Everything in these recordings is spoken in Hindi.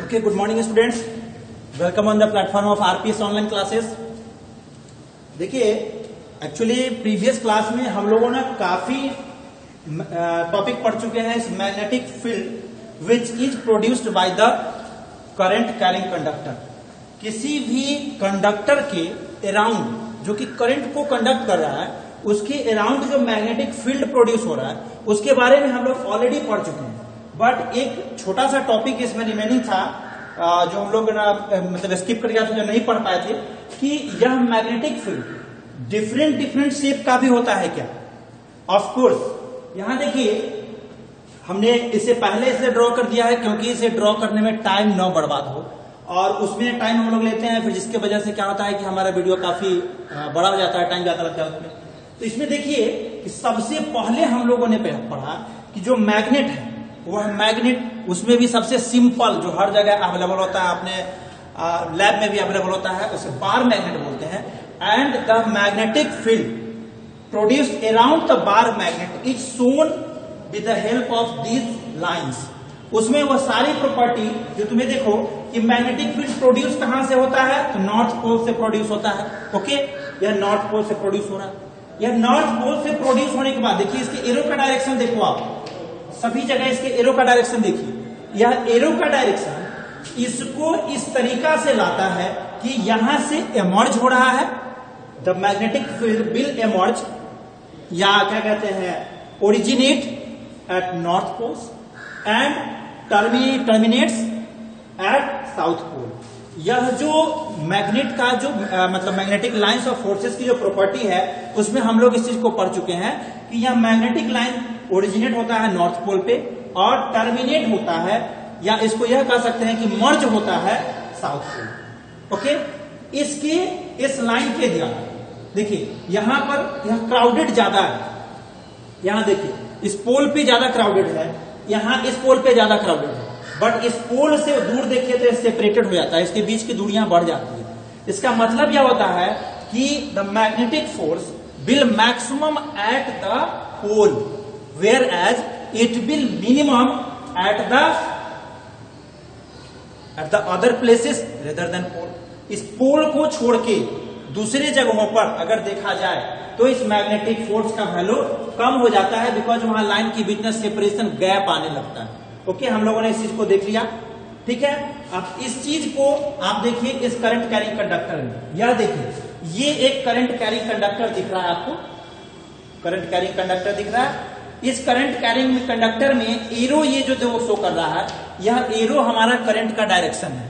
Okay, good morning students. Welcome on the platform of RPS online classes. देखिए एक्चुअली प्रीवियस क्लास में हम लोगों ने काफी टॉपिक पढ़ चुके हैं इस magnetic field which is produced by the current carrying conductor. किसी भी कंडक्टर के अराउंड जो कि करंट को कंडक्ट कर रहा है उसके अराउंड जो मैग्नेटिक फील्ड प्रोड्यूस हो रहा है उसके बारे में हम लोग ऑलरेडी पढ़ चुके हैं। बट एक छोटा सा टॉपिक इसमें रिमेनिंग था जो हम लोग मतलब स्किप कर गया था, जो नहीं पढ़ पाए थे कि यह मैग्नेटिक फील्ड डिफरेंट शेप का भी होता है क्या। ऑफ कोर्स यहां देखिए हमने इसे पहले इसे ड्रॉ कर दिया है क्योंकि इसे ड्रॉ करने में टाइम न बर्बाद हो, और उसमें टाइम हम लोग लेते हैं फिर जिसके वजह से क्या होता है कि हमारा वीडियो काफी बड़ा हो जाता है, टाइम ज्यादा लगता है उसमें। तो इसमें देखिए कि सबसे पहले हम लोगों ने पढ़ा कि जो मैग्नेट है वह मैग्नेट, उसमें भी सबसे सिंपल जो हर जगह अवेलेबल होता है, अपने लैब में भी अवेलेबल होता है, उसे बार मैग्नेट बोलते हैं। And the magnetic field produced around the bar magnet is shown with the help of these lines. उसमें वह सारी प्रॉपर्टी जो तुम्हें देखो कि मैग्नेटिक फील्ड प्रोड्यूस कहां से होता है, तो नॉर्थ पोल से प्रोड्यूस होता है। ओके, यह नॉर्थ पोल से प्रोड्यूस हो रहा है। यह नॉर्थ पोल से प्रोड्यूस होने के बाद देखिए इसके एरो का डायरेक्शन देखो, आप सभी जगह इसके एरो का डायरेक्शन देखिए। यह एरो का डायरेक्शन इसको इस तरीका से लाता है कि यहां से एमर्ज हो रहा है, the magnetic field will emerge, या क्या कहते हैं originate at north pole and terminates at south pole. यह जो मैग्नेट का जो मतलब मैग्नेटिक लाइंस ऑफ फोर्सेस की जो प्रॉपर्टी है उसमें हम लोग इस चीज को पढ़ चुके हैं कि यह मैग्नेटिक लाइन ओरिजिनेट होता है नॉर्थ पोल पे और टर्मिनेट होता है, या इसको यह कह सकते हैं कि मर्ज होता है साउथ पोल। ओके, इसके इस लाइन के द्वारा देखिए यहां पर यह क्राउडेड ज्यादा है, यहां देखिए इस पोल पे ज्यादा क्राउडेड है, यहां इस पोल पे ज्यादा क्राउडेड है, बट इस पोल से दूर देखिए तो सेपरेटेड हो जाता है, इसके बीच की दूरियां बढ़ जाती है। इसका मतलब यह होता है कि the magnetic force will maximum at the pole whereas it will minimum at the other places rather than pole। इस पोल को छोड़ के दूसरे जगहों पर अगर देखा जाए तो इस मैग्नेटिक फोर्स का वैल्यू कम हो जाता है, बिकॉज वहां लाइन की बिटनेस सेपरेशन गैप आने लगता है। ओके, हम लोगों ने इस चीज को देख लिया, ठीक है। अब इस चीज को आप देखिए इस करंट कैरिंग कंडक्टर में, यह देखिए ये एक करंट कैरिंग कंडक्टर दिख रहा है आपको, करंट कैरिंग कंडक्टर दिख रहा है। इस करंट कैरिंग कंडक्टर में एरो ये जो शो कर रहा है, यह एरो हमारा करंट का डायरेक्शन है।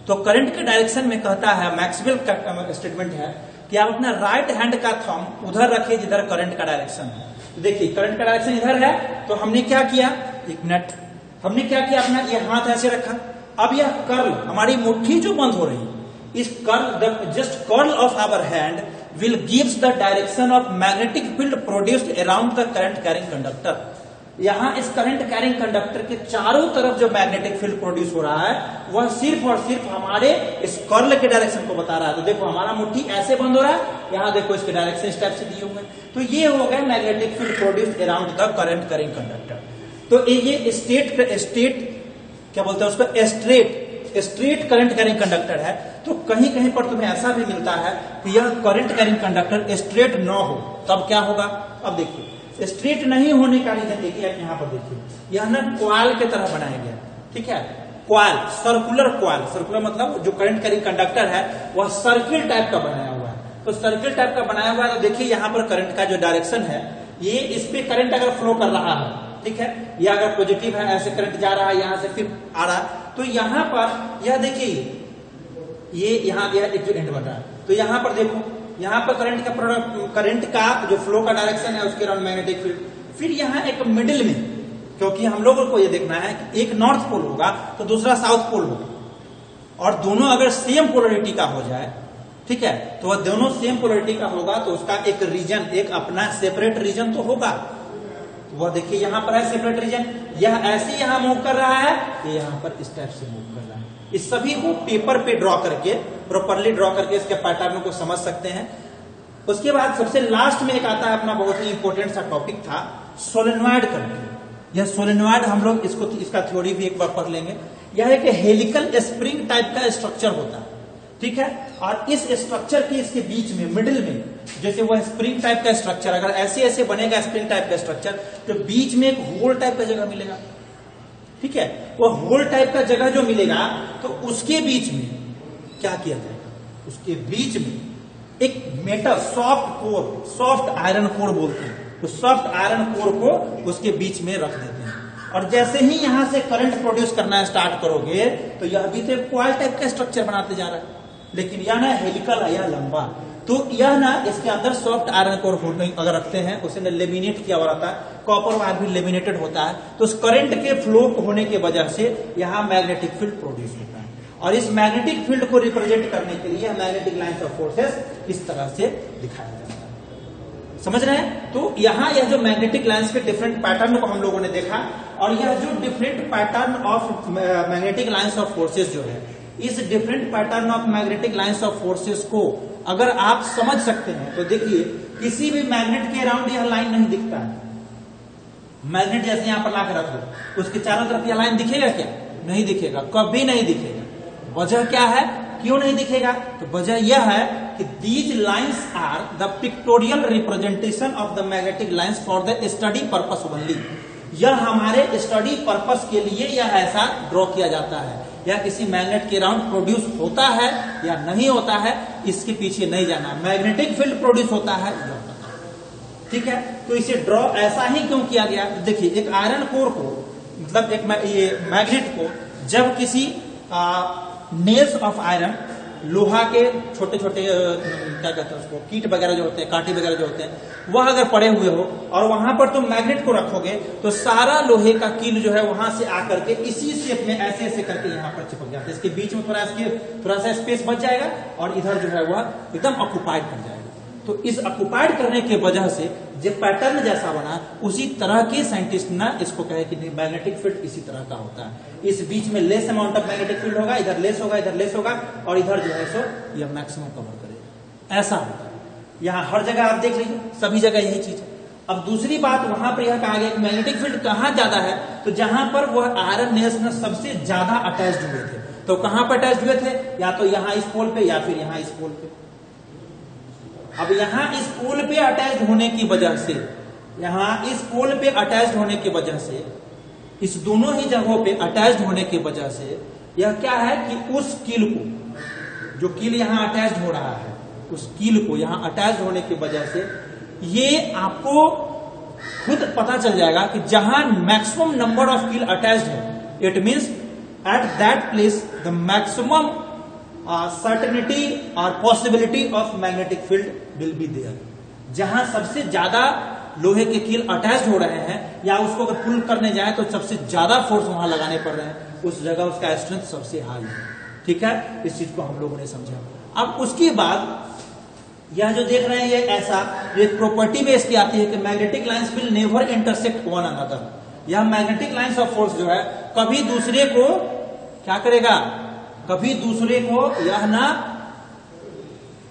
तो करंट के डायरेक्शन में कहता है, मैक्सवेल का स्टेटमेंट है कि आप अपना राइट हैंड का थंब उधर रखिए जिधर करंट का डायरेक्शन है। तो देखिए करंट का डायरेक्शन इधर है, तो हमने क्या किया, एक मिनट, हमने क्या किया, अपना ये हाथ ऐसे रखा। अब यह कर्ल हमारी मुट्ठी जो बंद हो रही है, इस curl just curl of our hand will gives the direction of magnetic field produced around the current carrying conductor। यहां इस करंट कैरिंग कंडक्टर के चारों तरफ जो मैग्नेटिक फील्ड प्रोड्यूस हो रहा है वह सिर्फ और सिर्फ हमारे इस कर्ल के डायरेक्शन को बता रहा है। तो देखो हमारा मुट्ठी ऐसे बंद हो रहा है, यहां देखो इसके डायरेक्शन इस टाइप से दिए हुए हैं। तो ये हो गया magnetic field produced around the current carrying conductor. तो ये स्टेट क्या बोलते हैं उसको, स्ट्रेट करंट कैरिंग कंडक्टर है। तो कहीं कहीं पर तुम्हें ऐसा भी मिलता है कि यह करंट कैरिंग कंडक्टर स्ट्रेट न हो, तब क्या होगा। अब देखिए स्ट्रेट नहीं होने का रीजन देखिए, आप यहाँ पर देखिए यह ना क्वाल के तरह बनाया गया, ठीक है, क्वाल, सर्कुलर क्वाल। सर्कुलर मतलब जो करंट कैरिंग कंडक्टर है वह सर्किल टाइप का बनाया हुआ है। तो सर्किल टाइप का बनाया हुआ है, तो देखिए यहाँ पर करंट का जो डायरेक्शन है, ये इस पे करंट अगर फ्लो कर रहा है, ठीक है, या अगर पॉजिटिव है ऐसे करंट जा रहा है, यहां से फिर आ रहा है, तो यहां पर यह देखिए ये यहां गया एक जो एंड बन रहा है, तो यहां पर देखो यहां पर करंट का जो फ्लो का डायरेक्शन है उसके अराउंड मैग्नेटिक फील्ड। फिर यहां एक मिडिल में, क्योंकि हम लोगों को ये देखना है कि एक नॉर्थ पोल होगा तो दूसरा साउथ पोल होगा, और दोनों अगर सेम पोलरिटी का हो जाए, ठीक है, तो वह दोनों सेम पोलरिटी का होगा तो उसका एक रीजन, एक अपना सेपरेट रीजन तो होगा। वह देखिए यहां पर है सेपरेट रीजन, यह ऐसे यहां मूव कर रहा है, ये यहां पर इस टाइप से मूव कर रहा है। इस सभी को पेपर पे ड्रॉ करके, प्रॉपरली ड्रॉ करके इसके पैटर्न को समझ सकते हैं। उसके बाद सबसे लास्ट में एक आता है अपना बहुत ही इंपॉर्टेंट सा टॉपिक था, सोलेनॉइड करंट। यह सोलेनॉइड हम लोग इसका थ्योरी भी एक बार पढ़ लेंगे। यह एक हेलिकल स्प्रिंग टाइप का स्ट्रक्चर होता है, ठीक है। और इस स्ट्रक्चर के इसके बीच में मिडिल में जैसे वह स्प्रिंग टाइप का स्ट्रक्चर अगर ऐसे ऐसे बनेगा स्प्रिंग टाइप का स्ट्रक्चर, तो बीच में एक होल टाइप का जगह मिलेगा, ठीक है। वो होल टाइप का जगह जो मिलेगा तो उसके बीच में क्या किया जाएगा, उसके बीच में एक metal soft core, soft iron core बोलते हैं, तो सॉफ्ट आयरन कोर को उसके बीच में रख देते हैं। और जैसे ही यहां से करंट प्रोड्यूस करना स्टार्ट करोगे तो यह भी तो एक कॉइल टाइप का स्ट्रक्चर बनाते जा रहा है, लेकिन यह ना हेलिकल है, यह लंबा। तो यह ना इसके अंदर सॉफ्ट आयरन कोर अगर रखते हैं, उसे लेमिनेट किया हुआ रहता है, कॉपर वायर भी लेमिनेटेड होता है, तो उस करंट के फ्लो होने की वजह से यहां मैग्नेटिक फील्ड प्रोड्यूस होता है। और इस मैग्नेटिक फील्ड को रिप्रेजेंट करने के लिए मैग्नेटिक लाइंस ऑफ फोर्सेस इस तरह से दिखाया जाता है, समझ रहे हैं। तो यहां यह जो मैग्नेटिक लाइंस के डिफरेंट पैटर्न को हम लोगों ने देखा, और यह जो different pattern of magnetic lines of forces जो है, इस different pattern of magnetic lines of forces को अगर आप समझ सकते हैं तो देखिए किसी भी मैग्नेट के अराउंड यह लाइन नहीं दिखता है। मैग्नेट जैसे यहां पर लाकर रख दो, उसके चारों तरफ यह लाइन दिखेगा क्या? नहीं दिखेगा, कभी नहीं दिखेगा। वजह क्या है, क्यों नहीं दिखेगा? तो वजह यह है कि these lines are the pictorial representation of the magnetic lines for the study purpose only. यह हमारे स्टडी पर्पस के लिए यह ऐसा ड्रॉ किया जाता है। या किसी मैग्नेट के अराउंड प्रोड्यूस होता है या नहीं होता है, इसके पीछे नहीं जाना। मैग्नेटिक फील्ड प्रोड्यूस होता है, ठीक है। तो इसे ड्रॉ ऐसा ही क्यों किया गया? देखिए एक आयरन कोर को, मतलब एक ये मैग्नेट को जब किसी नेल्स ऑफ आयरन, लोहा के छोटे छोटे क्या कहते हैं उसको, कीट वगैरह जो होते हैं, कांटे वगैरह जो होते हैं, वह अगर पड़े हुए हो और वहां पर तुम मैग्नेट को रखोगे तो सारा लोहे का कील जो है वहां से आकर के इसी शेप में ऐसे ऐसे करके यहाँ पर चिपक जाता है। इसके बीच में थोड़ा सा स्पेस बच जाएगा और इधर जो है वह एकदम ऑक्युपाइड कर जाएगा। तो इस ऑक्युपाइड करने की वजह से जो पैटर्न जैसा बना, उसी तरह के साइंटिस्ट ने इसको कहे कि नहीं मैग्नेटिक फील्ड इसी तरह का होता है। इस बीच में less amount of magnetic field होगा, इधर लेस होगा, इधर लेस होगा, और इधर जो है सो यह मैक्सिमम कवर करेगा, ऐसा होता है। यहाँ हर जगह आप देख लीजिए, सभी जगह यही चीज है। अब दूसरी बात, वहां पर यह कहा गया कि मैग्नेटिक फील्ड कहां ज्यादा है, तो जहां पर वह आयरन नेल्स में सबसे ज्यादा अटैच्ड हुए थे। तो कहां पर अटैच्ड हुए थे? या तो यहाँ इस पोल पे या फिर यहाँ इस पोल पे। अब यहां इस पोल पे अटैच्ड होने की वजह से, यहां इस पोल पे अटैच्ड होने की वजह से, इस दोनों ही जगहों पे अटैच्ड होने की वजह से यह क्या है कि उस कील को, जो कील यहां अटैच्ड हो रहा है, उस कील को यहां अटैच्ड होने की वजह से ये आपको खुद पता चल जाएगा कि जहां मैक्सिमम नंबर ऑफ कील अटैच्ड है, it means at that place the maximum certainty और possibility of magnetic field will be there. जहां सबसे ज्यादा लोहे के कील अटैच हो रहे हैं या उसको अगर पुल करने जाए तो सबसे ज्यादा फोर्स वहां लगाने पड़ रहे हैं, उस जगह उसका स्ट्रेंथ सबसे हाई है, ठीक है। इस चीज को हम लोगों ने समझा। अब उसके बाद यह जो देख रहे हैं ये ऐसा एक प्रॉपर्टी में इसकी आती है कि magnetic lines will never intersect one another. यह मैग्नेटिक लाइंस ऑफ फोर्स जो है कभी दूसरे को क्या करेगा, कभी दूसरे को यह ना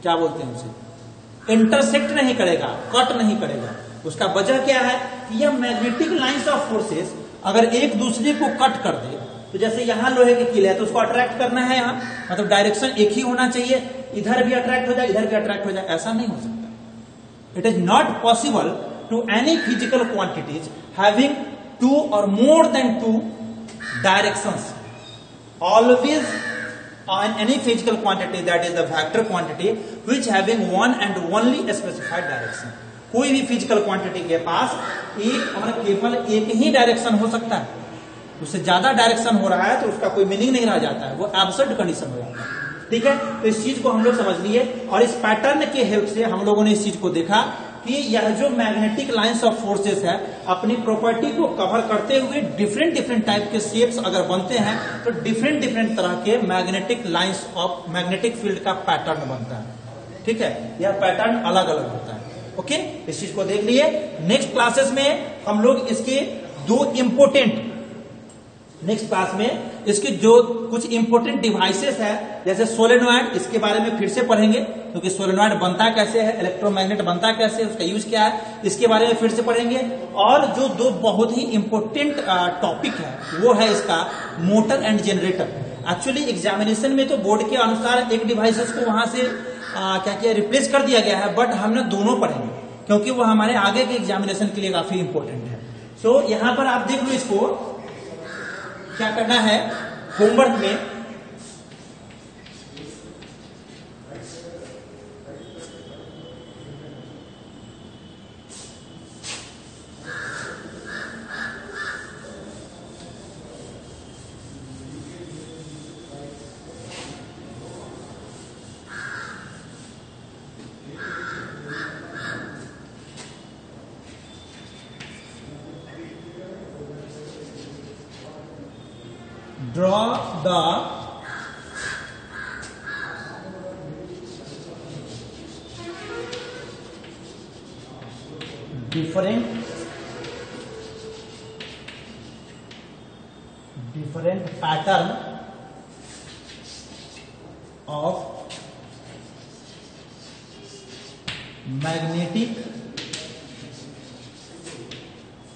क्या बोलते हैं उसे, इंटरसेक्ट नहीं करेगा, कट नहीं करेगा। उसका वजह क्या है कि यह मैग्नेटिक लाइंस ऑफ फोर्सेस अगर एक दूसरे को कट कर दे, तो जैसे यहां लोहे की कील है तो उसको अट्रैक्ट करना है, यहां मतलब डायरेक्शन एक ही होना चाहिए, इधर भी अट्रैक्ट हो जाए, इधर भी अट्रैक्ट हो जाए, ऐसा नहीं हो सकता। It is not possible to any physical quantities having two और more than two directions always on any physical quantity, that is the vector quantity, which having one and only specified direction। कोई भी फिजिकल क्वांटिटी के पास एक और केवल एक ही डायरेक्शन हो सकता है, उससे ज्यादा डायरेक्शन हो रहा है तो उसका कोई मीनिंग नहीं रह जाता है, वो एब्सर्ड कंडीशन हो जाता है, ठीक है। तो इस चीज को हम लोग समझ लिए और इस पैटर्न के हेल्प से हम लोगों ने इस चीज को देखा कि यह जो मैग्नेटिक लाइंस ऑफ फोर्सेस है अपनी प्रॉपर्टी को कवर करते हुए डिफरेंट डिफरेंट टाइप के शेप्स अगर बनते हैं तो डिफरेंट डिफरेंट तरह के magnetic lines of magnetic field का पैटर्न बनता है, ठीक है। यह पैटर्न अलग अलग होता है, ओके। इस चीज को देख लिए। नेक्स्ट क्लासेस में हम लोग इसके दो इंपोर्टेंट, नेक्स्ट क्लास में इसके जो कुछ इंपोर्टेंट डिवाइसेस है जैसे सोलेनॉइड, इसके बारे में फिर से पढ़ेंगे। क्योंकि सोलेनॉइड बनता कैसे है, इलेक्ट्रोमैग्नेट बनता कैसे है, उसका यूज क्या है, इसके बारे में फिर से पढ़ेंगे। और जो दो बहुत ही इंपॉर्टेंट टॉपिक है वो है इसका motor and generator. Actually examination में तो बोर्ड के अनुसार एक डिवाइसेस को वहां से क्या किया, रिप्लेस कर दिया गया है, बट हमने दोनों पढ़ेंगे क्योंकि वो हमारे आगे के एग्जामिनेशन के लिए काफी इंपॉर्टेंट है। सो यहां पर आप देख लो, इसको क्या करना है होमवर्क में, draw the different pattern of magnetic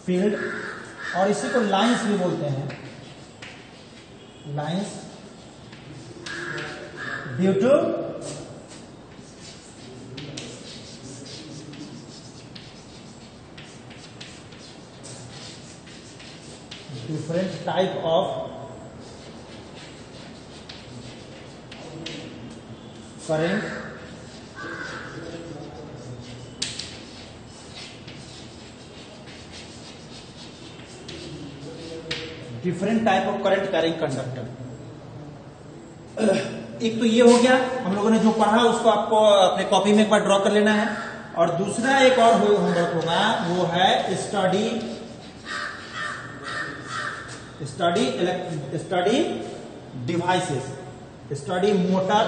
field, और इसी को लाइंस भी बोलते हैं, lines due to different type of current different type of current carrying conductor. एक तो ये हो गया हम लोगों ने जो पढ़ा उसको आपको अपने कॉपी में एक बार ड्रॉ कर लेना है, और दूसरा एक और होमवर्क होगा वो है study devices, study motor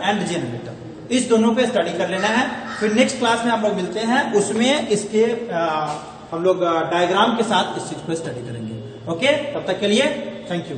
and generator, इस दोनों पे स्टडी कर लेना है। फिर नेक्स्ट क्लास में हम लोग मिलते हैं, उसमें इसके हम लोग डायग्राम के साथ इस चीज को स्टडी करेंगे। ओके, तब तक के लिए थैंक यू।